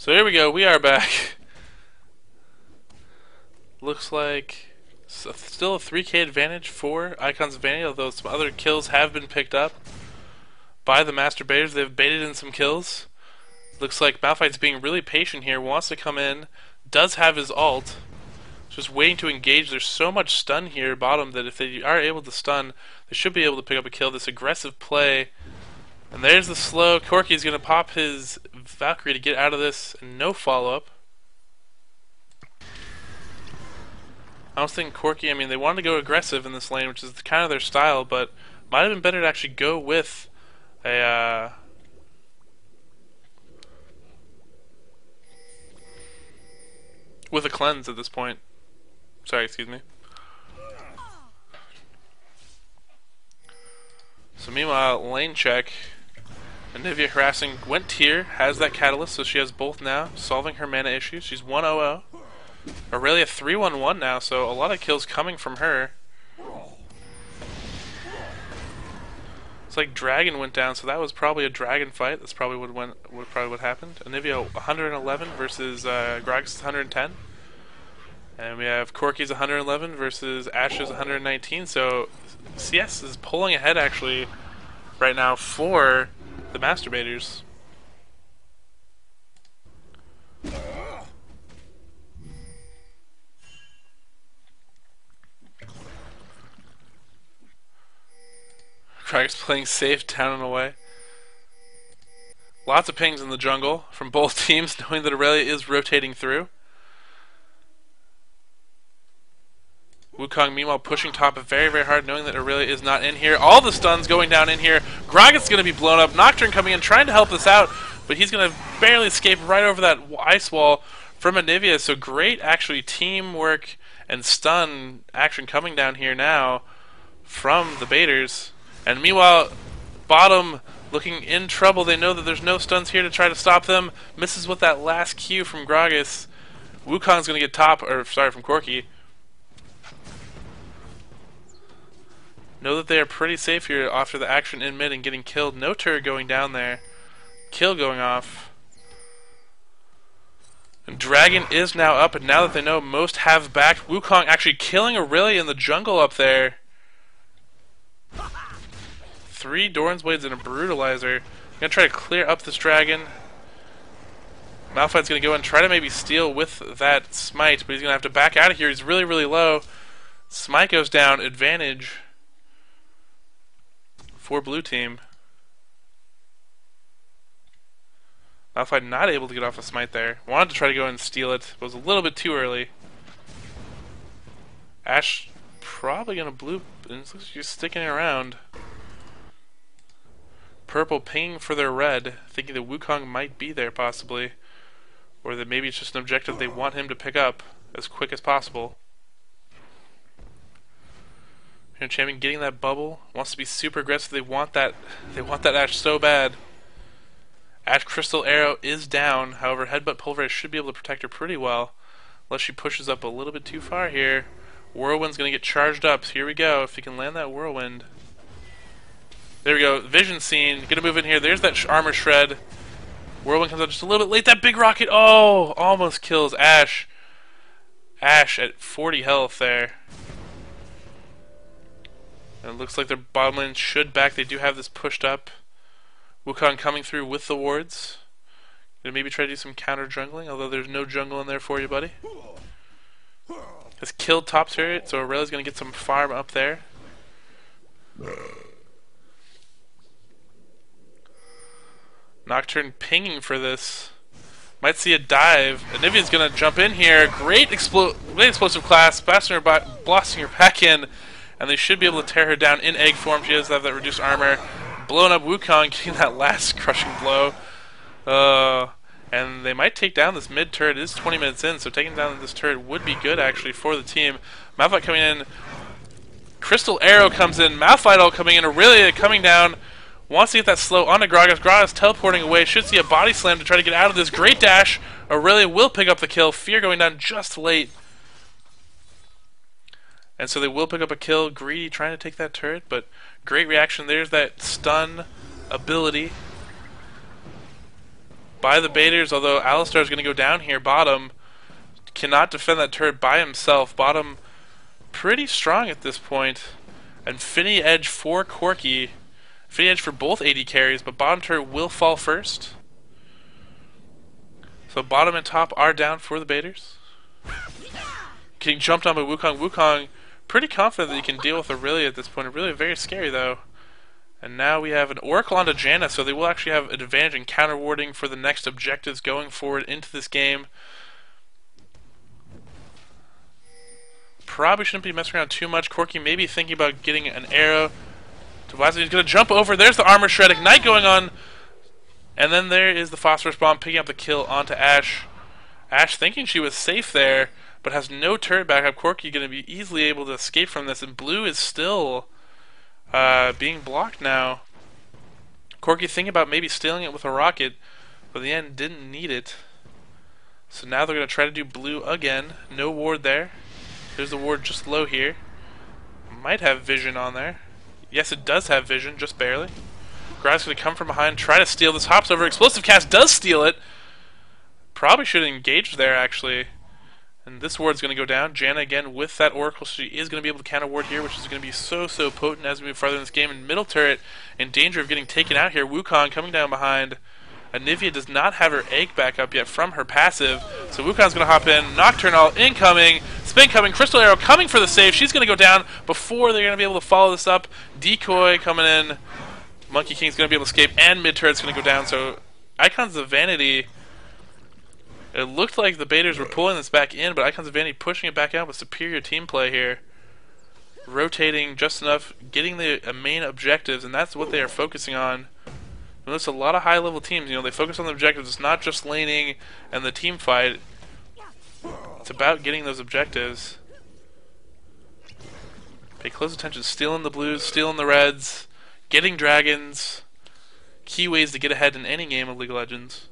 So here we go, we are back. Looks like still a 3k advantage for Icons of Vanity, although some other kills have been picked up by the Master Baiters. They've baited in some kills. Looks like Malphite's being really patient here, wants to come in, does have his ult, just waiting to engage. There's so much stun here bottom that if they are able to stun, they should be able to pick up a kill. This aggressive play, and there's the slow. Corky's going to pop his Valkyrie to get out of this, and no follow-up. I was thinking Corky, I mean, they wanted to go aggressive in this lane, which is kind of their style, but might have been better to actually go with a cleanse at this point. Sorry, excuse me. So meanwhile, lane check. Anivia harassing went tier, has that catalyst, so she has both now, solving her mana issues. She's 1-0-0. Aurelia 3-1-1 now, so a lot of kills coming from her. It's like Dragon went down, so that was probably a Dragon fight. That's probably what happened. Anivia 111 versus Gragas 110. And we have Corky's 111 versus Ash's 119, so CS is pulling ahead actually right now for the Masturbators. Gragas playing safe down and away. Lots of pings in the jungle from both teams, knowing that Aurelia is rotating through. Wukong meanwhile pushing top very, very hard, knowing that Aurelia is not in here. All the stuns going down in here. Gragas is going to be blown up. Nocturne coming in, trying to help us out, but he's going to barely escape right over that ice wall from Anivia. So great, actually, teamwork and stun action coming down here now from the Baiters. And meanwhile, bottom looking in trouble. They know that there's no stuns here to try to stop them. Misses with that last Q from Gragas. Wukong's going to get top, or sorry, from Corky. Know that they are pretty safe here after the action in mid and getting killed. No turret going down there. Kill going off. And Dragon is now up, and now that they know most have backed, Wukong actually killing Aurelia in the jungle up there. 3 Doran's Blades and a Brutalizer. Gonna try to clear up this Dragon. Malphite's gonna go and try to maybe steal with that Smite, but he's gonna have to back out of here. He's really, really low. Smite goes down. Advantage for blue team. Malphite not able to get off a Smite there. Wanted to try to go and steal it, but was a little bit too early. Ash probably gonna blue, and it looks like she's sticking around. Purple pinging for their red, thinking that Wukong might be there possibly, or that maybe it's just an objective they want him to pick up as quick as possible. Here, Champion getting that bubble, wants to be super aggressive. They want that Ash so bad. Ash Crystal Arrow is down, however Headbutt Pulverize should be able to protect her pretty well, unless she pushes up a little bit too far here. Whirlwind's gonna get charged up, so here we go, if he can land that Whirlwind. There we go, Vision Scene, gonna move in here, there's that armor shred. Whirlwind comes out just a little bit late, that big rocket, oh, almost kills Ash. Ash at 40 health there. And it looks like their bottom lane should back, they do have this pushed up. Wukong coming through with the wards. Gonna maybe try to do some counter jungling, although there's no jungle in there for you, buddy. Has killed top turret, so Aurelia's gonna get some farm up there. Nocturne pinging for this. Might see a dive. Anivia's gonna jump in here. Great explosive class. Blasting her back in. And they should be able to tear her down in egg form. She does have that reduced armor. Blowing up Wukong, getting that last crushing blow. And they might take down this mid turret. It is 20 minutes in, so taking down this turret would be good actually for the team. Malphite coming in. Crystal Arrow comes in. Malphite all coming in. Aurelia coming down. Wants to get that slow onto Gragas. Gragas teleporting away. Should see a body slam to try to get out of this. Great dash. Aurelia will pick up the kill. Fear going down just late. And so they will pick up a kill. Greedy trying to take that turret, but great reaction. There's that stun ability by the baiters, although Alistar's going to go down here. Bottom cannot defend that turret by himself. Bottom pretty strong at this point. Infinity Edge for Corki. Infinity Edge for both AD carries, but bottom turret will fall first. So bottom and top are down for the baiters. Getting jumped on by Wukong. Wukong pretty confident that he can deal with Aurelia at this point. Aurelia very scary though. And now we have an Oracle onto Janna, so they will actually have an advantage in counter warding for the next objectives going forward into this game. Probably shouldn't be messing around too much. Corki may be thinking about getting an arrow to Vancouver. He's going to jump over. There's the armor shred. Ignite going on. And then there is the phosphorus bomb picking up the kill onto Ashe. Ashe thinking she was safe there, but has no turret backup. Corki going to be easily able to escape from this, and blue is still being blocked now. Corki thinking about maybe stealing it with a rocket, but in the end didn't need it. So now they're going to try to do blue again. No ward there. There's the ward just low here. Might have vision on there. Yes, it does have vision, just barely. Grog's going to come from behind, try to steal this. Hops over. Explosive cast does steal it. Probably should have engaged there, actually. And this ward's going to go down. Janna again with that Oracle. She is going to be able to counter ward here, which is going to be so potent as we move farther in this game. And middle turret in danger of getting taken out here. Wukong coming down behind. Anivia does not have her egg back up yet from her passive. So Wukong's going to hop in. Nocturnal incoming. Spin coming. Crystal Arrow coming for the save. She's going to go down before they're going to be able to follow this up. Decoy coming in. Monkey King's going to be able to escape. And mid turret's going to go down. So Icons of Vanity... It looked like the baiters were pulling this back in, but Icons of Vanity pushing it back out with superior team play here. Rotating just enough, getting the main objectives, and that's what they are focusing on. Notice a lot of high-level teams, they focus on the objectives. It's not just laning and the team fight. It's about getting those objectives. Pay close attention. Stealing the blues, stealing the reds, getting dragons. Key ways to get ahead in any game of League of Legends.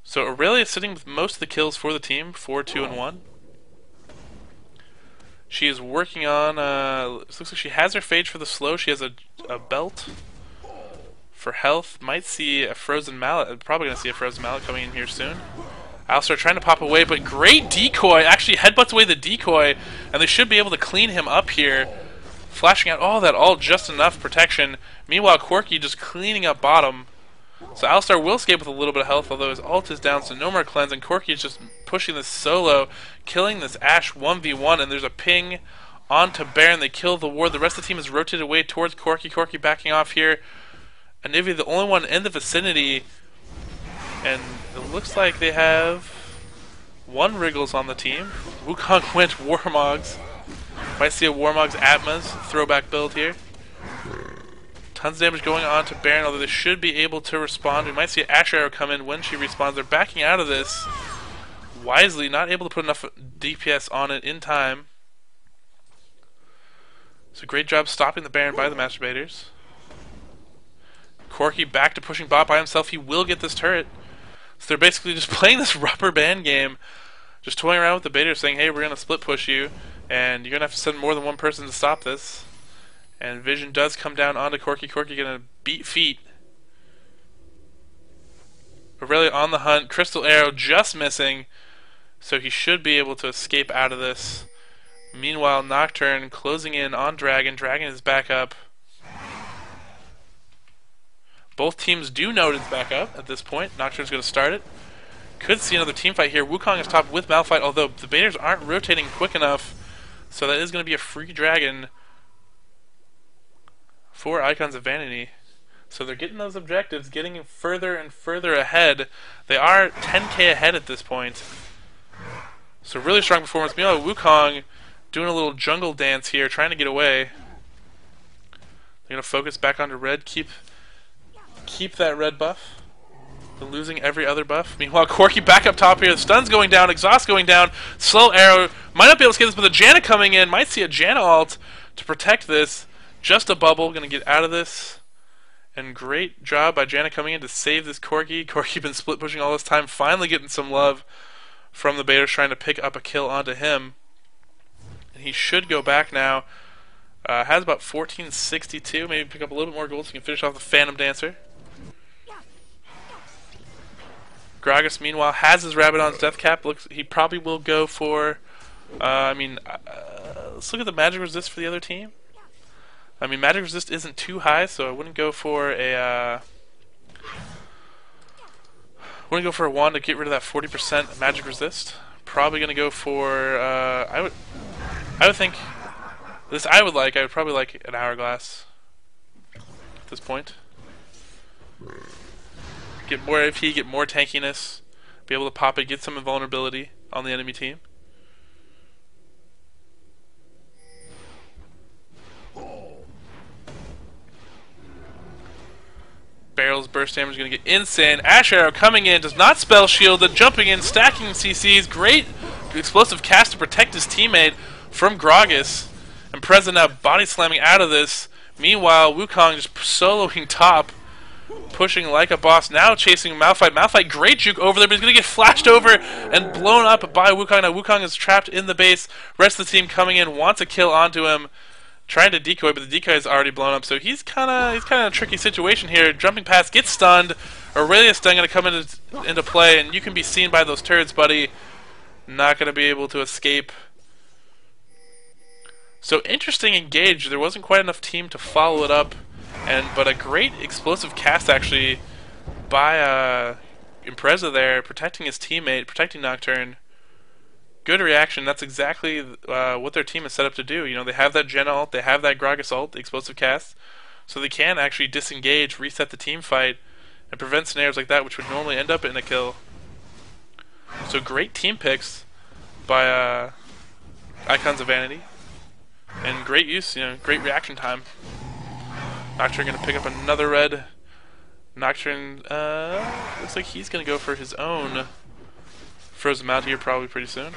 So Aurelia is sitting with most of the kills for the team, 4, 2, and 1. She is working on, looks like she has her phage for the slow. She has a belt for health. Might see a frozen mallet. Probably going to see a frozen mallet coming in here soon. Alistar trying to pop away, but great decoy. Actually headbutts away the decoy, and they should be able to clean him up here. Flashing out all that, all just enough protection. Meanwhile, Corki just cleaning up bottom. So Alistar will escape with a little bit of health, although his ult is down, so no more cleanse, and Corki is just pushing this solo, killing this Ashe 1v1, and there's a ping onto Baron. They kill the ward. The rest of the team is rotated away towards Corki. Corki backing off here. Anivia, the only one in the vicinity, and it looks like they have one Wriggles on the team. Wukong went Warmogs. Might see a Warmogs Atmas throwback build here. Tons of damage going on to Baron, although they should be able to respond. We might see an Ashe Arrow come in when she respawns. They're backing out of this wisely, not able to put enough DPS on it in time. So great job stopping the Baron by the Masturbators. Corki back to pushing bot by himself. He will get this turret. So they're basically just playing this rubber band game, just toying around with the baiters, saying, hey, we're going to split push you, and you're going to have to send more than one person to stop this. And vision does come down onto Corki. Corki going to beat feet. Aurelia on the hunt. Crystal Arrow just missing. So he should be able to escape out of this. Meanwhile, Nocturne closing in on Dragon. Dragon is back up. Both teams do know it's back up at this point. Nocturne's going to start it. Could see another team fight here. Wukong is top with Malphite, although the baiters aren't rotating quick enough. So that is going to be a free Dragon for Icons of Vanity. So they're getting those objectives, getting further and further ahead. They are 10k ahead at this point. So really strong performance. Meanwhile, Wukong doing a little jungle dance here, trying to get away. They're going to focus back onto red, keep that red buff. They're losing every other buff. Meanwhile, Corki back up top here. The stun's going down, exhaust going down, slow arrow. Might not be able to escape this, but the Janna coming in. Might see a Janna ult to protect this. Just a bubble, gonna get out of this. And great job by Janna coming in to save this Corki. Corki been split pushing all this time, finally getting some love from the baiters, trying to pick up a kill onto him. And he should go back now. Has about 1462. Maybe pick up a little bit more gold so he can finish off the Phantom Dancer. Gragas, meanwhile, has his Rabadon's Death Cap. Looks, he probably will go for. Let's look at the magic resist for the other team. I mean, magic resist isn't too high, so I wouldn't go for a. Wouldn't go for a wand to get rid of that 40% magic resist. Probably gonna go for. I would think. This I would probably like an hourglass. At this point. Get more AP, get more tankiness, be able to pop it, get some invulnerability on the enemy team. Barrel's burst damage is going to get insane. Ash Arrow coming in, does not spell shield, then jumping in, stacking CCs. Great explosive cast to protect his teammate from Gragas. And Preza now body slamming out of this. Meanwhile, Wukong just soloing top. Pushing like a boss, now chasing Malphite. Malphite, great juke over there, but he's going to get flashed over and blown up by Wukong. Now Wukong is trapped in the base. Rest of the team coming in, wants a kill onto him, trying to decoy, but the decoy is already blown up. So he's kind of in a tricky situation here. Jumping past, gets stunned. Aurelius stun going to come into play, and you can be seen by those turrets, buddy. Not going to be able to escape. So interesting engage. There wasn't quite enough team to follow it up. But a great explosive cast actually by Impreza there, protecting his teammate, protecting Nocturne. Good reaction. That's exactly what their team is set up to do. You know, they have that Gen ult, they have that Gragas ult, the explosive cast, so they can actually disengage, reset the team fight, and prevent scenarios like that, which would normally end up in a kill. So great team picks by Icons of Vanity, and great use. You know, great reaction time. Nocturne going to pick up another red. Nocturne, looks like he's going to go for his own Frozen Mount here probably pretty soon.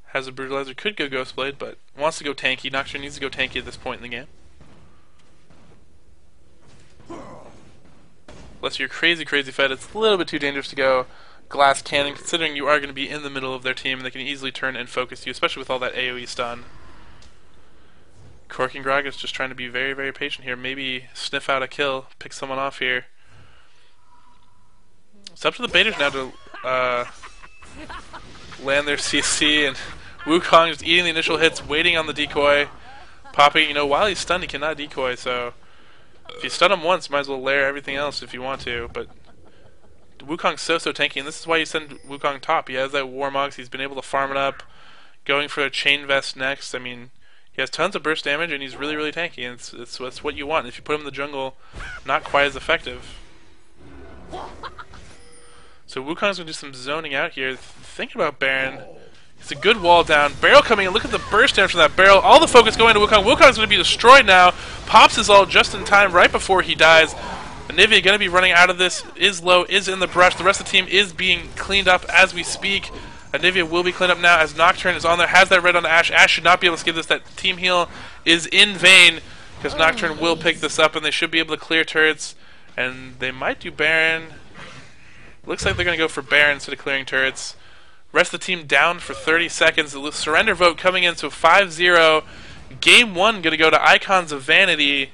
Has a Brutalizer, could go Ghostblade, but wants to go tanky. Nocturne needs to go tanky at this point in the game. Unless you're crazy fed, it's a little bit too dangerous to go Glass Cannon, considering you are going to be in the middle of their team and they can easily turn and focus you, especially with all that AoE stun. Corking Gragas just trying to be very patient here, maybe sniff out a kill, pick someone off here. It's up to the baiters now to land their CC, and Wukong just eating the initial hits, waiting on the decoy, popping. You know, while he's stunned he cannot decoy, so if you stun him once, might as well layer everything else if you want to, but Wukong's so tanky, and this is why you send Wukong top. He has that Warmogs, he's been able to farm it up, going for a Chain Vest next. I mean, he has tons of burst damage, and he's really tanky, and it's what you want. If you put him in the jungle, not quite as effective. So Wukong's going to do some zoning out here. Thinking about Baron. It's a good wall down. Barrel coming in, look at the burst damage from that Barrel. All the focus going to Wukong. Wukong's going to be destroyed now. Pops his ult just in time, right before he dies. Anivia going to be running out of this, is low, is in the brush. The rest of the team is being cleaned up as we speak. Anivia will be cleaned up now as Nocturne is on there, has that red on Ash. Ash should not be able to skip this. That team heal is in vain because Nocturne will pick this up and they should be able to clear turrets. And they might do Baron. Looks like they're going to go for Baron instead of clearing turrets. Rest of the team down for 30 seconds. The surrender vote coming in, so 5-0. Game 1 going to go to Icons of Vanity.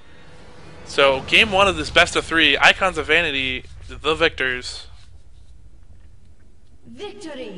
So, game 1 of this best of 3, Icons of Vanity, the victors. Victory!